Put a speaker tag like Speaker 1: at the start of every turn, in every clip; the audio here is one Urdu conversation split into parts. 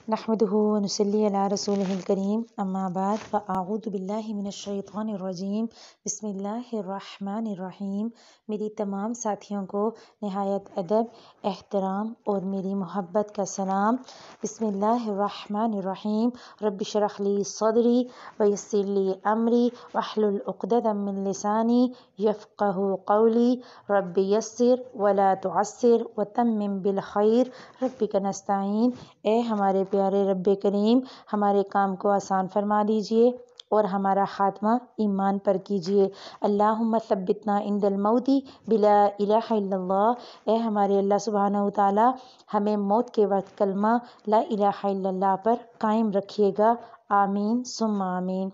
Speaker 1: نحمده ونصلي على رسوله الكريم اما بعد فاعوذ باللہ من الشیطان الرجیم بسم اللہ الرحمن الرحیم۔ میری تمام ساتھیوں کو نہایت ادب، احترام اور میری محبت کا سلام۔ بسم اللہ الرحمن الرحیم۔ رب اشرح لی صدری ویسر لی امری واحلل عقدۃ من لسانی یفقہوا قولی۔ رب یسر ولا تعسر وتمم بالخیر ربک نستعین۔ اے ہمارے پیارے رب کریم، ہمارے کام کو آسان فرما دیجئے اور ہمارا خاتمہ ایمان پر کیجئے۔ اللہم ثبتنا عند الموت بلا الہ الا اللہ۔ اے ہمارے اللہ سبحانہ وتعالی، ہمیں موت کے وقت کلمہ لا الہ الا اللہ پر قائم رکھیے گا، آمین ثم آمین۔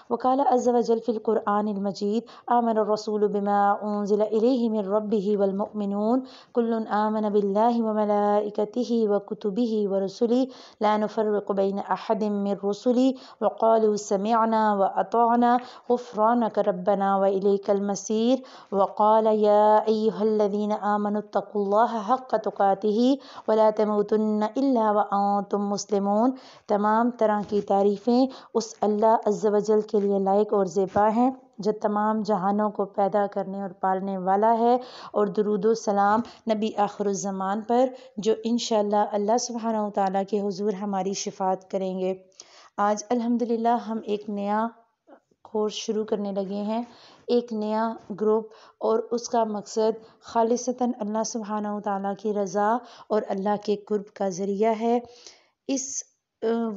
Speaker 1: وقال عز وجل فی القرآن المجید آمن الرسول بما انزل الیہ من ربہ والمؤمنون کل آمن باللہ وملائکتہ وکتبہ ورسلہ لا نفرق بین احد من رسلہ وقالوا سمعنا واطعنا غفرانک ربنا والیک المصیر۔ وقال یا ایہا الذین آمنوا اتقوا اللہ حق تقاتہ ولا تموتن الا وانتم مسلمون۔ تمام طرح کی تعریفیں اس اللہ عز و جل کے لیے لائق اور زیبا ہیں جو تمام جہانوں کو پیدا کرنے اور پالنے والا ہے، اور درود و سلام نبی آخر الزمان پر جو انشاءاللہ اللہ سبحانہ وتعالیٰ کے حضور ہماری شفاعت کریں گے۔ آج الحمدللہ ہم ایک نیا کورس شروع کرنے لگے ہیں، ایک نیا گروپ، اور اس کا مقصد خالصتاً اللہ سبحانہ وتعالیٰ کی رضا اور اللہ کے قرب کا ذریعہ ہے۔ اس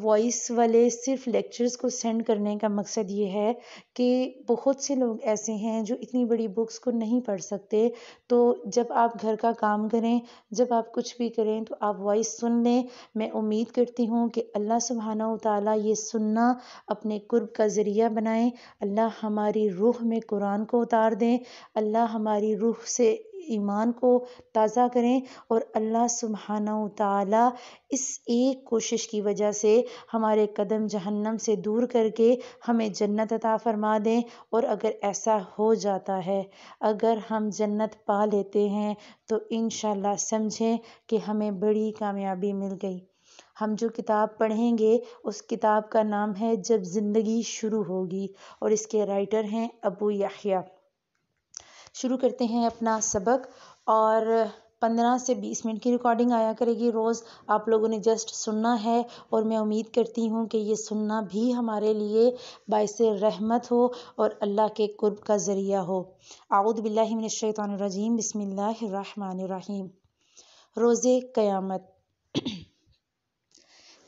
Speaker 1: وائس والے صرف لیکچرز کو سینڈ کرنے کا مقصد یہ ہے کہ بہت سے لوگ ایسے ہیں جو اتنی بڑی بکس کو نہیں پڑھ سکتے، تو جب آپ گھر کا کام کریں، جب آپ کچھ بھی کریں تو آپ وائس سن لیں۔ میں امید کرتی ہوں کہ اللہ سبحانہ وتعالیٰ یہ سننا اپنے قرب کا ذریعہ بنائیں، اللہ ہماری روح میں قرآن کو اتار دیں، اللہ ہماری روح سے ایمان کو تازہ کریں، اور اللہ سبحانہ وتعالیٰ اس ایک کوشش کی وجہ سے ہمارے قدم جہنم سے دور کر کے ہمیں جنت عطا فرما دیں۔ اور اگر ایسا ہو جاتا ہے، اگر ہم جنت پا لیتے ہیں، تو انشاءاللہ سمجھیں کہ ہمیں بڑی کامیابی مل گئی۔ ہم جو کتاب پڑھیں گے اس کتاب کا نام ہے جب زندگی شروع ہوگی، اور اس کے رائٹر ہیں ابو یحییٰ۔ شروع کرتے ہیں اپنا سبق، اور 15 سے 20 منٹ کی ریکارڈنگ آیا کرے گی روز۔ آپ لوگوں نے جسٹ سننا ہے، اور میں امید کرتی ہوں کہ یہ سننا بھی ہمارے لیے باعث رحمت ہو اور اللہ کے قرب کا ذریعہ ہو۔ اعوذ باللہ من الشیطان الرجیم، بسم اللہ الرحمن الرحیم۔ روز قیامت۔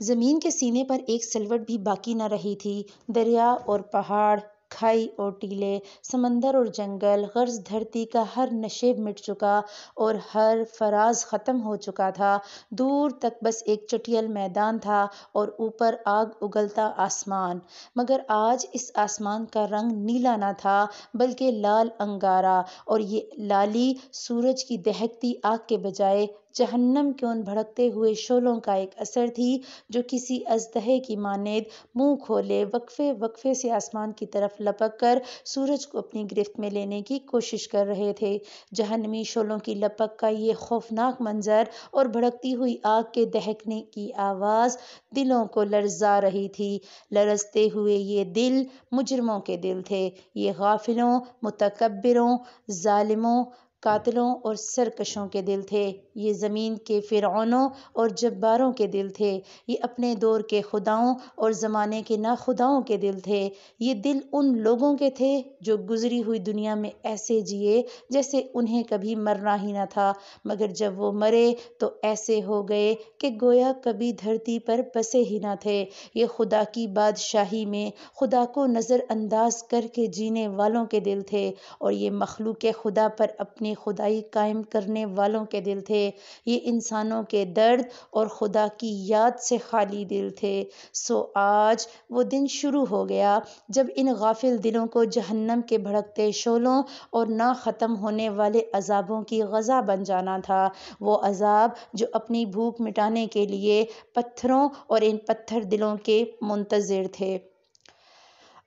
Speaker 1: زمین کے سینے پر ایک سلوٹ بھی باقی نہ رہی تھی۔ دریا اور پہاڑ، کھائی اور ٹیلے، سمندر اور جنگل، غرض دھرتی کا ہر نشیب مٹ چکا اور ہر فراز ختم ہو چکا تھا۔ دور تک بس ایک چٹیل میدان تھا اور اوپر آگ اگلتا آسمان، مگر آج اس آسمان کا رنگ نیلا نہ تھا بلکہ لال انگارا، اور یہ لالی سورج کی دہکتی آگ کے بجائے جہنم کے ان بھڑکتے ہوئے شعلوں کا ایک اثر تھی جو کسی اژدہے کی مانند منہ کھولے وقفے وقفے سے آسمان کی طرف لپک کر سورج کو اپنی گرفت میں لینے کی کوشش کر رہے تھے۔ جہنمی شعلوں کی لپک کا یہ خوفناک منظر اور بھڑکتی ہوئی آگ کے دہکنے کی آواز دلوں کو لرزا رہی تھی۔ لرزتے ہوئے یہ دل مجرموں کے دل تھے، یہ غافلوں، متکبروں، ظالموں، قاتلوں اور سرکشوں کے دل تھے، یہ زمین کے فرعونوں اور جباروں کے دل تھے، یہ اپنے دور کے خداؤں اور زمانے کے ناخداؤں کے دل تھے۔ یہ دل ان لوگوں کے تھے جو گزری ہوئی دنیا میں ایسے جیے جیسے انہیں کبھی مرنا ہی نہ تھا، مگر جب وہ مرے تو ایسے ہو گئے کہ گویا کبھی دھرتی پر بسے ہی نہ تھے۔ یہ خدا کی بادشاہی میں خدا کو نظر انداز کر کے جینے والوں کے دل تھے، اور یہ مخلوق خدا پر اپنی خدائی قائم کرنے والوں کے دل تھے۔ یہ انسانوں کے درد اور خدا کی یاد سے خالی دل تھے۔ سو آج وہ دن شروع ہو گیا جب ان غافل دلوں کو جہنم کے بھڑکتے شعلوں اور نہ ختم ہونے والے عذابوں کی غذا بن جانا تھا، وہ عذاب جو اپنی بھوک مٹانے کے لیے پتھروں اور ان پتھر دلوں کے منتظر تھے۔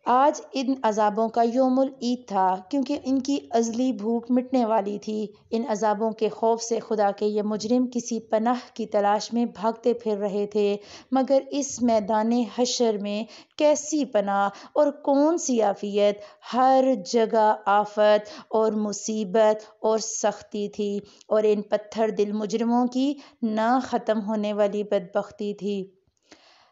Speaker 1: آج ان عذابوں کا یوم العید تھا، کیونکہ ان کی ازلی بھوک مٹنے والی تھی۔ ان عذابوں کے خوف سے خدا کے یہ مجرم کسی پناہ کی تلاش میں بھاگتے پھر رہے تھے، مگر اس میدان حشر میں کیسی پناہ اور کون سی عافیت! ہر جگہ آفت اور مصیبت اور سختی تھی، اور ان پتھر دل مجرموں کی نہ ختم ہونے والی بدبختی تھی۔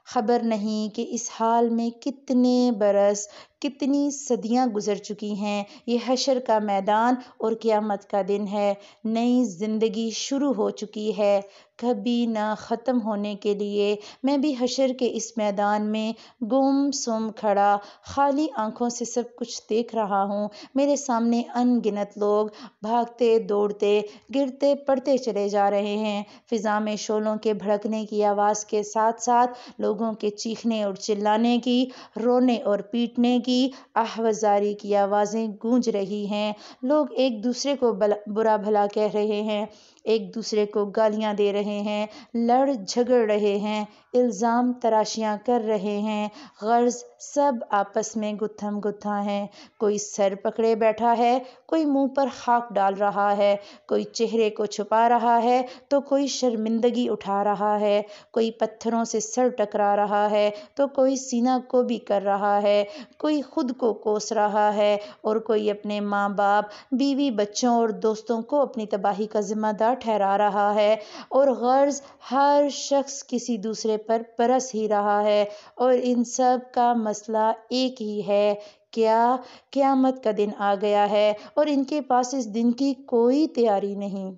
Speaker 1: خبر نہیں کہ اس حال میں کتنے برس، کتنی صدیاں گزر چکی ہیں۔ یہ حشر کا میدان اور قیامت کا دن ہے۔ نئی زندگی شروع ہو چکی ہے، کبھی نہ ختم ہونے کے لیے۔ میں بھی حشر کے اس میدان میں گم سم کھڑا خالی آنکھوں سے سب کچھ دیکھ رہا ہوں۔ میرے سامنے ان گنت لوگ بھاگتے دوڑتے گرتے پڑتے چلے جا رہے ہیں۔ فضا میں شعلوں کے بھڑکنے کی آواز کے ساتھ ساتھ لوگوں کے چیخنے اور چلانے کی، رونے اور پیٹنے کی، آہوازاری کی آوازیں گونج رہی ہیں۔ لوگ ایک دوسرے کو برا بھلا کہہ رہے ہیں، ایک دوسرے کو گالیاں دے رہے ہیں، لڑ جھگڑ رہے ہیں، الزام تراشیاں کر رہے ہیں، غرض سب آپس میں گتھم گتھا ہیں۔ کوئی سر پکڑے بیٹھا ہے، کوئی منہ پر خاک ڈال رہا ہے، کوئی چہرے کو چھپا رہا ہے تو کوئی شرمندگی اٹھا رہا ہے، کوئی پتھروں سے سر ٹکرا رہا ہے تو کوئی سینہ کو بھی کر رہا ہے، کوئی خود کو کوس رہا ہے اور کوئی اپنے ماں باپ، بیوی بچوں اور دوستوں کو اپنی تباہی کا ذمہ دار ٹھہرا رہا ہے، اور غرض ہر شخص کسی دوسرے پر برس ہی رہا ہے، اور ان سب کا مسئلہ ایک ہی ہے، کیا قیامت کا دن آ گیا ہے اور ان کے پاس اس دن کی کوئی تیاری نہیں۔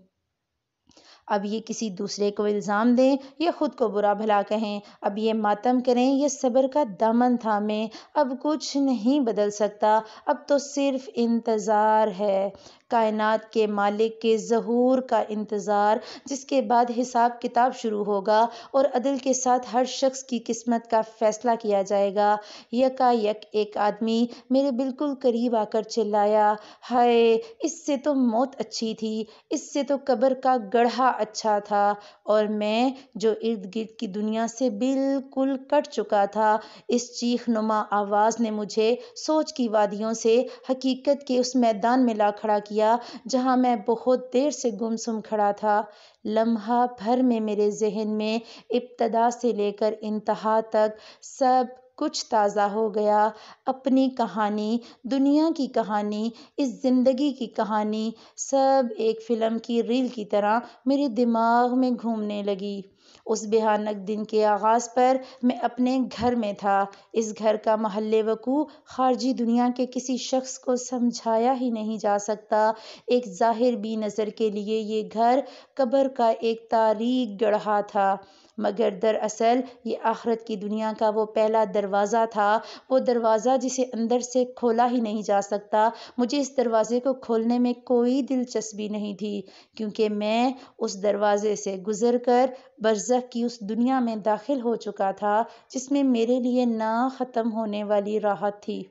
Speaker 1: اب یہ کسی دوسرے کو الزام دیں یا خود کو برا بھلا کہیں، اب یہ ماتم کریں یا صبر کا دامن تھامیں، اب کچھ نہیں بدل سکتا، اب تو صرف انتظار ہے، کائنات کے مالک کے ظہور کا انتظار، جس کے بعد حساب کتاب شروع ہوگا اور عدل کے ساتھ ہر شخص کی قسمت کا فیصلہ کیا جائے گا۔ یکا یک ایک آدمی میرے بالکل قریب آ کر چلایا، ہائے! اس سے تو موت اچھی تھی، اس سے تو قبر کا گڑھا اچھا تھا، اور میں جو ارد گرد کی دنیا سے بالکل کٹ چکا تھا۔ اس چیخ نما آواز نے مجھے سوچ کی وادیوں سے حقیقت کے اس میدان میں لا کھڑا کیا جہاں میں بہت دیر سے گم سم کھڑا تھا۔ لمحہ بھر میں میرے ذہن میں ابتدا سے لے کر انتہا تک سب کچھ تازہ ہو گیا۔ اپنی کہانی، دنیا کی کہانی، اس زندگی کی کہانی، سب ایک فلم کی ریل کی طرح میرے دماغ میں گھومنے لگی۔ اس بھیانک دن کے آغاز پر میں اپنے گھر میں تھا۔ اس گھر کا محل وقوع خارجی دنیا کے کسی شخص کو سمجھایا ہی نہیں جا سکتا۔ ایک ظاہر بی نظر کے لیے یہ گھر قبر کا ایک تاریک گڑھا تھا، مگر دراصل یہ آخرت کی دنیا کا وہ پہلا دروازہ تھا، وہ دروازہ جسے اندر سے کھولا ہی نہیں جا سکتا۔ مجھے اس دروازے کو کھولنے میں کوئی دلچسپی نہیں تھی، کیونکہ میں اس دروازے سے گزر کر برزخ کی اس دنیا میں داخل ہو چکا تھا جس میں میرے لیے نہ ختم ہونے والی راحت تھی۔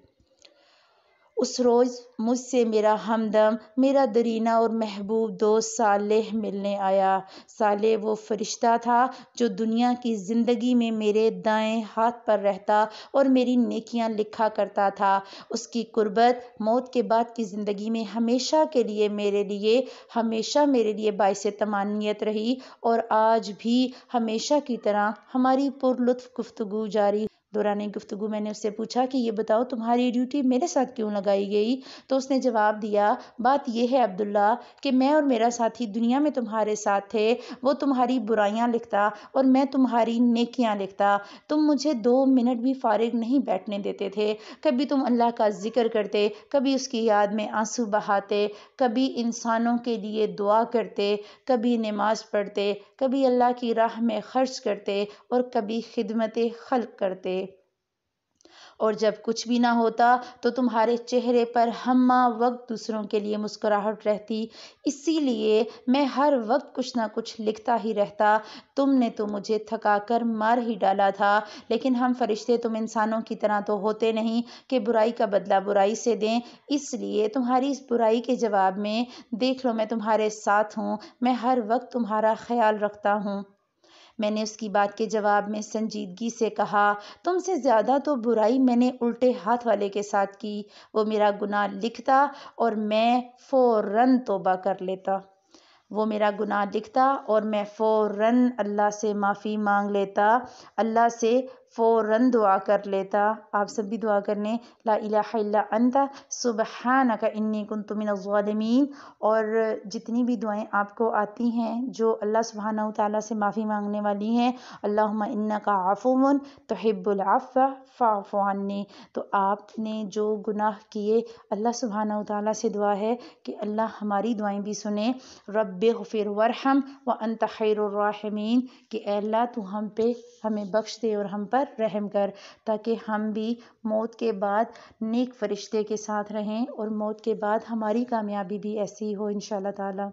Speaker 1: اس روز مجھ سے میرا ہمدم، میرا درینہ اور محبوب دوست صالح ملنے آیا۔ صالح وہ فرشتہ تھا جو دنیا کی زندگی میں میرے دائیں ہاتھ پر رہتا اور میری نیکیاں لکھا کرتا تھا۔ اس کی قربت موت کے بعد کی زندگی میں ہمیشہ میرے لیے باعث طمانینت رہی، اور آج بھی ہمیشہ کی طرح ہماری پرلطف گفتگو جاری۔ دوران گفتگو میں نے اس سے پوچھا کہ یہ بتاؤ تمہاری ڈیوٹی میرے ساتھ کیوں لگائی گئی؟ تو اس نے جواب دیا، بات یہ ہے عبداللہ کہ میں اور میرا ساتھی دنیا میں تمہارے ساتھ تھے، وہ تمہاری برائیاں لکھتا اور میں تمہاری نیکیاں لکھتا۔ تم مجھے 2 منٹ بھی فارغ نہیں بیٹھنے دیتے تھے۔ کبھی تم اللہ کا ذکر کرتے، کبھی اس کی یاد میں آنسو بہاتے، کبھی انسانوں کے لیے دعا کرتے، کبھی نماز پڑھتے، کبھی اللہ کی راہ میں خرچ کرتے اور کبھی خدمت خلق کرتے۔ اور جب کچھ بھی نہ ہوتا تو تمہارے چہرے پر ہمہ وقت دوسروں کے لیے مسکراہٹ رہتی، اسی لیے میں ہر وقت کچھ نہ کچھ لکھتا ہی رہتا۔ تم نے تو مجھے تھکا کر مار ہی ڈالا تھا، لیکن ہم فرشتے تم انسانوں کی طرح تو ہوتے نہیں کہ برائی کا بدلہ برائی سے دیں، اس لیے تمہاری اس برائی کے جواب میں دیکھ لو میں تمہارے ساتھ ہوں، میں ہر وقت تمہارا خیال رکھتا ہوں۔ میں نے اس کی بات کے جواب میں سنجیدگی سے کہا، تم سے زیادہ تو برائی میں نے الٹے ہاتھ والے کے ساتھ کی، وہ میرا گناہ لکھتا اور میں فوراً توبہ کر لیتا۔ میں فوراً اللہ سے معافی مانگ لیتا، اللہ سے فوراً دعا کر لیتا۔ آپ سب بھی دعا کرنے، لا الہ الا انت سبحانک انی کنت من الظالمین۔ اور جتنی بھی دعائیں آپ کو آتی ہیں جو اللہ سبحانہ وتعالیٰ سے معافی مانگنے والی ہیں، اللہم انک عفو تحب العفو فاعف عنی، تو آپ نے جو گناہ کیے، اللہ سبحانہ وتعالیٰ سے دعا ہے کہ اللہ ہماری دعائیں بھی سنیں، رب اغفر وارحم وانت خیر الراحمین، کہ اے اللہ تو ہمیں بخش دے اور ہم پر رحم کر، تاکہ ہم بھی موت کے بعد نیک فرشتے کے ساتھ رہیں اور موت کے بعد ہماری کامیابی بھی ایسی ہو انشاءاللہ تعالی۔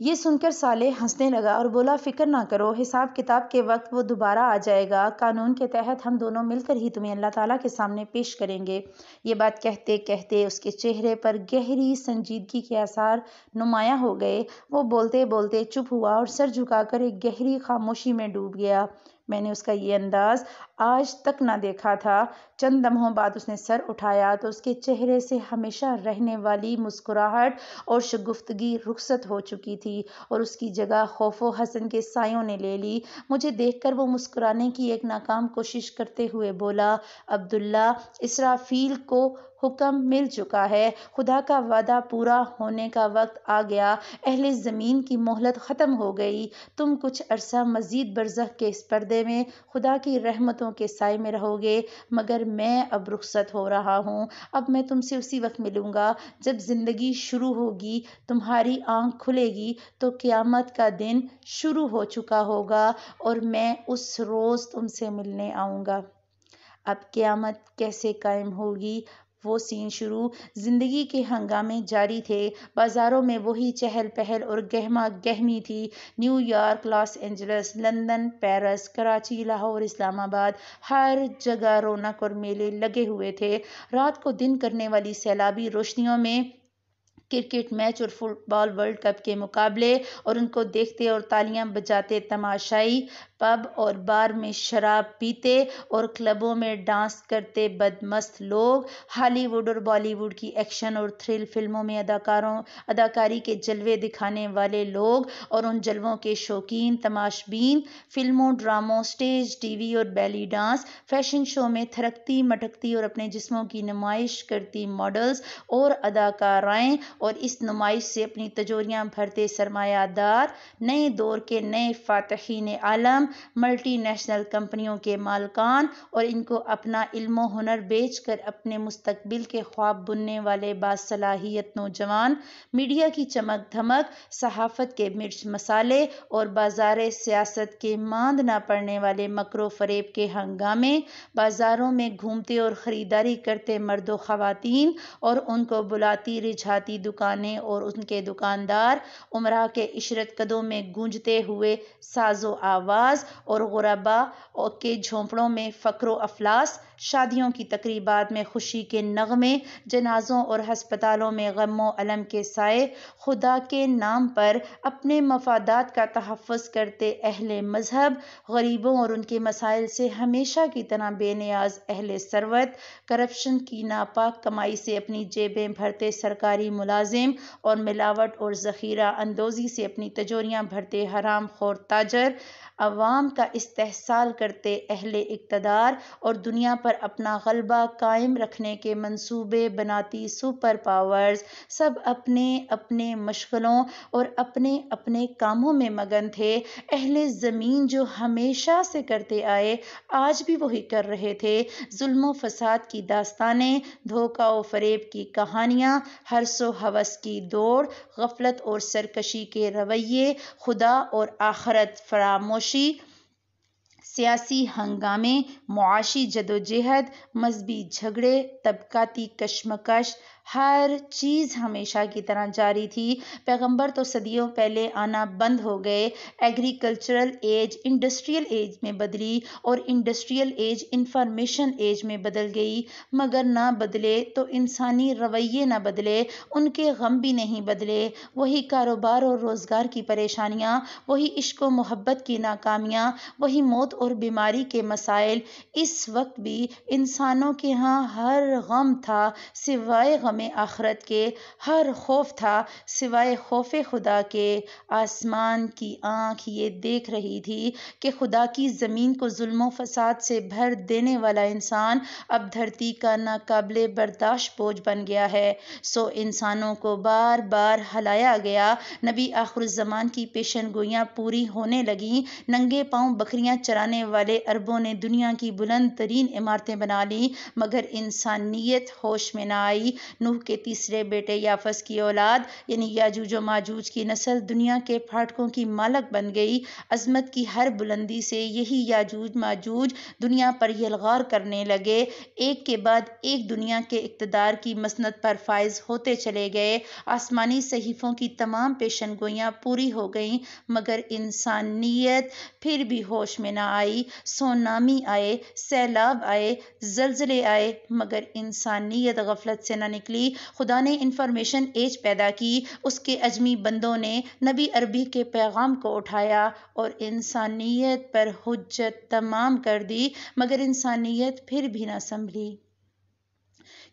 Speaker 1: یہ سن کر صالح ہنسنے لگا اور بولا، فکر نہ کرو، حساب کتاب کے وقت وہ دوبارہ آ جائے گا، قانون کے تحت ہم دونوں مل کر ہی تمہیں اللہ تعالیٰ کے سامنے پیش کریں گے۔ یہ بات کہتے کہتے اس کے چہرے پر گہری سنجیدگی کے آثار نمایاں ہو گئے، وہ بولتے بولتے چپ ہوا اور سر جھکا کر ایک گہری خاموشی میں ڈوب گیا۔ میں نے اس کا یہ انداز آج تک نہ دیکھا تھا۔ چند لمحوں بعد اس نے سر اٹھایا تو اس کے چہرے سے ہمیشہ رہنے والی مسکراہٹ اور شگفتگی رخصت ہو چکی تھی اور اس کی جگہ خوف و حزن کے سایوں نے لے لی۔ مجھے دیکھ کر وہ مسکرانے کی ایک ناکام کوشش کرتے ہوئے بولا، عبداللہ، اسرافیل کو حکم مل چکا ہے، خدا کا وعدہ پورا ہونے کا وقت آ گیا، اہل زمین کی مہلت ختم ہو گئی، تم کچھ عرصہ مزید برزخ کے اس پردے میں خدا کی رحمتوں کے سائے میں رہو گے، مگر میں اب رخصت ہو رہا ہوں۔ اب میں تم سے اسی وقت ملوں گا جب زندگی شروع ہوگی، تمہاری آنکھ کھلے گی تو قیامت کا دن شروع ہو چکا ہوگا اور میں اس روز تم سے ملنے آؤں گا۔ اب قیامت کیسے قائم ہوگی؟ وہ سین شروع۔ زندگی کے ہنگامے جاری تھے، بازاروں میں وہی چہل پہل اور گہما گہمی تھی۔ New York, Los Angeles, London, Paris, Karachi, Lahore, Islamabad, ہر جگہ رونق اور میلے لگے ہوئے تھے۔ رات کو دن کرنے والی سیلابی روشنیوں میں کرکٹ میچ اور فٹ بال ورلڈ کپ کے مقابلے اور ان کو دیکھتے اور تالیاں بجاتے تماشائی، پب اور بار میں شراب پیتے اور کلبوں میں ڈانس کرتے بدمست لوگ، ہالی ووڈ اور بالی ووڈ کی ایکشن اور تھرل فلموں میں اداکاری کے جلوے دکھانے والے لوگ اور ان جلووں کے شوقین تماشبین، فلموں، ڈراموں، سٹیج، ٹی وی اور بیلی ڈانس، فیشن شو میں تھرکتی مٹکتی اور اپنے جسموں کی نمائش کرتی ماڈلز اور اداکارائیں، اور اس نمائش سے اپنی تجوریاں بھرتے سرمایہ دار، نئے دور کے نئے فاتحین عالم، ملٹی نیشنل کمپنیوں کے مالکان اور ان کو اپنا علم و ہنر بیچ کر اپنے مستقبل کے خواب بننے والے باصلاحیت نوجوان، میڈیا کی چمک دھمک، صحافت کے مرچ مسالے اور بازار سیاست کے ماند نہ پڑنے والے مکر و فریب کے ہنگامے، بازاروں میں گھومتے اور خریداری کرتے مرد و خواتین اور ان کو بلاتی رجھاتی دکانیں اور ان کے دکاندار، امراء کے عشرت قدوں میں گونجتے ہوئے ساز و آواز اور غربا کے جھونپڑوں میں فقر و افلاس، شادیوں کی تقریبات میں خوشی کے نغمے، جنازوں اور ہسپتالوں میں غم و الم کے سائے، خدا کے نام پر اپنے مفادات کا تحفظ کرتے اہل مذہب، غریبوں اور ان کے مسائل سے ہمیشہ کی طرح بے نیاز اہل ثروت، کرپشن کی ناپاک کمائی سے اپنی جیبیں بھرتے سرکاری ملازم اور ملاوٹ اور ذخیرہ اندوزی سے اپنی تجوریاں بھرتے حرام خور تاجر، عوام کا استحصال کرتے اہل اقتدار اور دنیا پر اپنا غلبہ قائم رکھنے کے منصوبے بناتی سپر پاورز، سب اپنے اپنے مشغلوں اور اپنے اپنے کاموں میں مگن تھے۔ اہل زمین جو ہمیشہ سے کرتے آئے، آج بھی وہی کر رہے تھے۔ ظلم و فساد کی داستانیں، دھوکہ و فریب کی کہانیاں، حرص و ہوس کی دوڑ، غفلت اور سرکشی کے رویے، خدا اور آخرت فراموشی، سیاسی ہنگامے، معاشی جدوجہد، مذہبی جھگڑے، طبقاتی کشمکش، ہر چیز ہمیشہ کی طرح جاری تھی۔ پیغمبر تو صدیوں پہلے آنا بند ہو گئے۔ ایگریکلچرل ایج انڈسٹریل ایج میں بدلی اور انڈسٹریل ایج انفارمیشن ایج میں بدل گئی، مگر نہ بدلے تو انسانی رویے نہ بدلے، ان کے غم بھی نہیں بدلے۔ وہی کاروبار اور روزگار کی پریشانیاں، وہی عشق و محبت کی ناکامیاں، وہی موت اور بیماری کے مسائل۔ اس وقت بھی انسانوں کے ہاں ہر غم تھا سوائے غم آخرت کے، ہر خوف تھا سوائے خوف خدا کے۔ آسمان کی آنکھ یہ دیکھ رہی تھی کہ خدا کی زمین کو ظلم و فساد سے بھر دینے والا انسان اب دھرتی کا ناقابل برداشت بوجھ بن گیا ہے، سو انسانوں کو بار بار ہلایا گیا۔ نبی آخر الزمان کی پیشن گوئیاں پوری ہونے لگیں۔ ننگے پاؤں بکریاں چرانے والے عربوں نے دنیا کی بلند ترین عمارتیں بنا لیں، مگر انسانیت ہوش میں نہ آئی۔ نوح کے تیسرے بیٹے یافس کی اولاد یعنی یاجوج و ماجوج کی نسل دنیا کے پھاٹکوں کی مالک بن گئی۔ عظمت کی ہر بلندی سے یہی یاجوج ماجوج دنیا پر یلغار کرنے لگے، ایک کے بعد ایک دنیا کے اقتدار کی مسند پر فائز ہوتے چلے گئے۔ آسمانی صحیفوں کی تمام پیشن گوئیاں پوری ہو گئیں، مگر انسانیت پھر بھی ہوش میں نہ آئی۔ سونامی آئے، سیلاب آئے، زلزلے آئے، مگر انسانیت غفلت سے نہ نکلی۔ خدا نے انفارمیشن ایج پیدا کی، اس کے اجمی بندوں نے نبی عربی کے پیغام کو اٹھایا اور انسانیت پر حجت تمام کر دی، مگر انسانیت پھر بھی نہ سنبھلی۔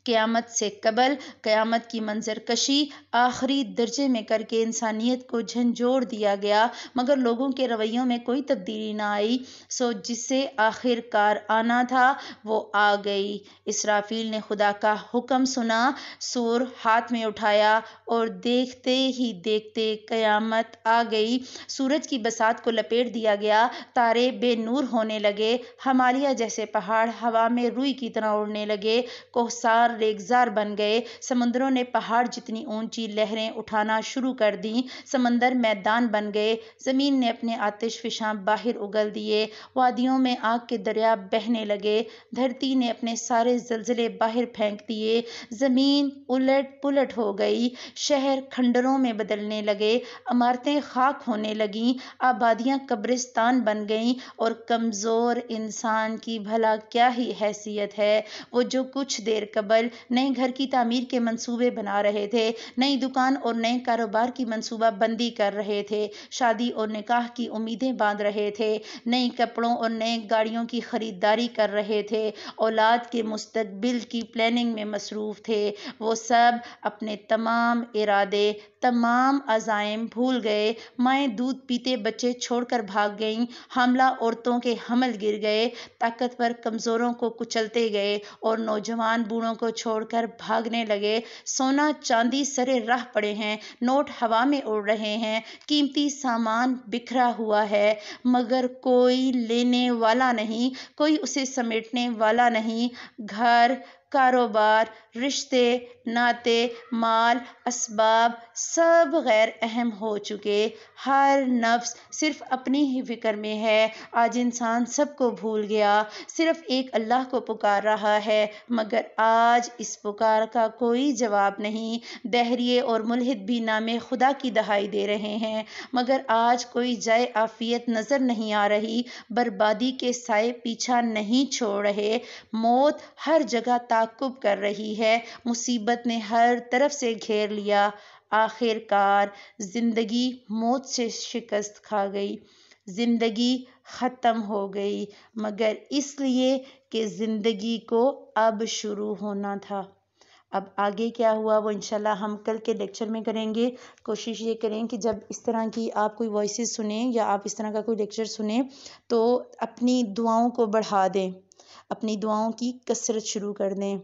Speaker 1: قیامت سے قبل قیامت کی منظر کشی آخری درجے میں کر کے انسانیت کو جھنجھوڑ دیا گیا، مگر لوگوں کے رویوں میں کوئی تبدیلی نہ آئی، سو جسے آخر کار آنا تھا وہ آ گئی۔ اسرافیل نے خدا کا حکم سنا، سور ہاتھ میں اٹھایا اور دیکھتے ہی دیکھتے قیامت آ گئی۔ سورج کی بساط کو لپیٹ دیا گیا، تارے بے نور ہونے لگے، ہمالیہ جیسے پہاڑ ہوا میں روئی کی طرح اڑنے لگے، کوہسار ریگزار بن گئے، سمندروں نے پہاڑ جتنی اونچی لہریں اٹھانا شروع کر دیں، سمندر میدان بن گئے، زمین نے اپنے آتش فشاں باہر اگل دیے، وادیوں میں آگ کے دریا بہنے لگے، دھرتی نے اپنے سارے زلزلے باہر پھینک دیے، زمین الٹ پلٹ ہو گئی، شہر کھنڈروں میں بدلنے لگے، عمارتیں خاک ہونے لگیں، آبادیاں قبرستان بن گئیں، اور کمزور انسان کی بھلا کیا ہی حیثیت ہے، وہ جو کچھ دیر قبل نئے گھر کی تعمیر کے منصوبے بنا رہے تھے، نئی دکان اور نئے کاروبار کی منصوبہ بندی کر رہے تھے، شادی اور نکاح کی امیدیں باندھ رہے تھے، نئے کپڑوں اور نئے گاڑیوں کی خریداری کر رہے تھے، اولاد کے مستقبل کی پلاننگ میں مصروف تھے، وہ سب اپنے تمام ارادے، تمام عزائم بھول گئے، مائیں دودھ پیتے بچے چھوڑ کر بھاگ گئیں، حاملہ عورتوں کے حمل گر گئے، طاقتور کمزوروں کو کچلتے گئے، اور نوجوان بوڑھوں کو چھوڑ کر بھاگنے لگے، سونا چاندی سرے راہ پڑے ہیں، نوٹ ہوا میں اڑ رہے ہیں، قیمتی سامان بکھرا ہوا ہے، مگر کوئی لینے والا نہیں، کوئی اسے سمیٹنے والا نہیں، گھر، کاروبار، رشتے، ناطے، مال، اسباب سب غیر اہم ہو چکے، ہر نفس صرف اپنی ہی فکر میں ہے، آج انسان سب کو بھول گیا، صرف ایک اللہ کو پکار رہا ہے، مگر آج اس پکار کا کوئی جواب نہیں، دہریے اور ملحد بھی نام خدا کی دہائی دے رہے ہیں، مگر آج کوئی جائے عافیت نظر نہیں آ رہی، بربادی کے سائے پیچھا نہیں چھوڑ رہے، موت ہر جگہ تعاقب کر رہی ہے، مصیبت نے ہر طرف سے گھیر لیا، آخر کار زندگی موت سے شکست کھا گئی، زندگی ختم ہو گئی، مگر اس لیے کہ زندگی کو اب شروع ہونا تھا۔ اب آگے کیا ہوا وہ انشاءاللہ ہم کل کے لیکچر میں کریں گے۔ کوشش یہ کریں کہ جب اس طرح کی آپ کوئی وائسز سنیں یا آپ اس طرح کا کوئی لیکچر سنیں تو اپنی دعاؤں کو بڑھا دیں، اپنی دعاؤں کی کثرت شروع کر دیں،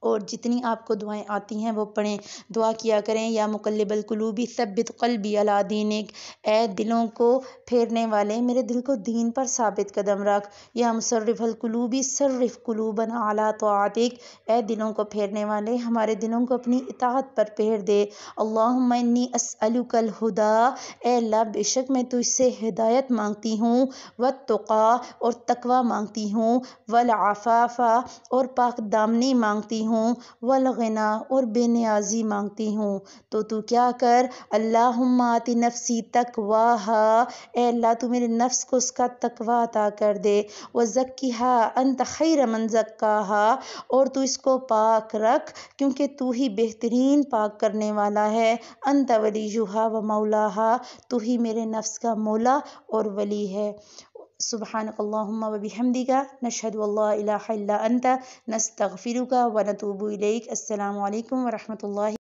Speaker 1: اور جتنی آپ کو دعائیں آتی ہیں وہ پڑھیں، دعا کیا کریں، یا مقلب القلوب ثبت قلبی علی دینک، اے دلوں کو پھیرنے والے میرے دل کو دین پر ثابت قدم رکھ، یا مصرف القلوب صرف قلوبنا علی طاعتک، اے دلوں کو پھیرنے والے ہمارے دلوں کو اپنی اطاعت پر پھیر دے، اللہم انی اسألک الہدی، اے اللہ بے شک میں تجھ سے ہدایت مانگتی ہوں، والتقی اور تقوی مانگتی ہوں، والعفاف اور پاک دامنی مانگتی ہوں، ہوں، والغنا اور بے نیازی مانگتی ہوں، تو تو کیا کر، اللہم آتی نفسی تقواہا، اے اللہ تو میرے نفس کو اس کا تقوی عطا کر دے، وزکیہا انت خیر من زکاہا، اور تو اس کو پاک رکھ کیونکہ تو ہی بہترین پاک کرنے والا ہے، انت ولیہا و مولاہا، تو ہی میرے نفس کا مولا اور ولی ہے۔ سبحانک اللہم و بحمدک، نشہد ان لا الہ الا انت، نستغفرک و نتوب الیک۔ السلام علیکم ورحمۃ اللہ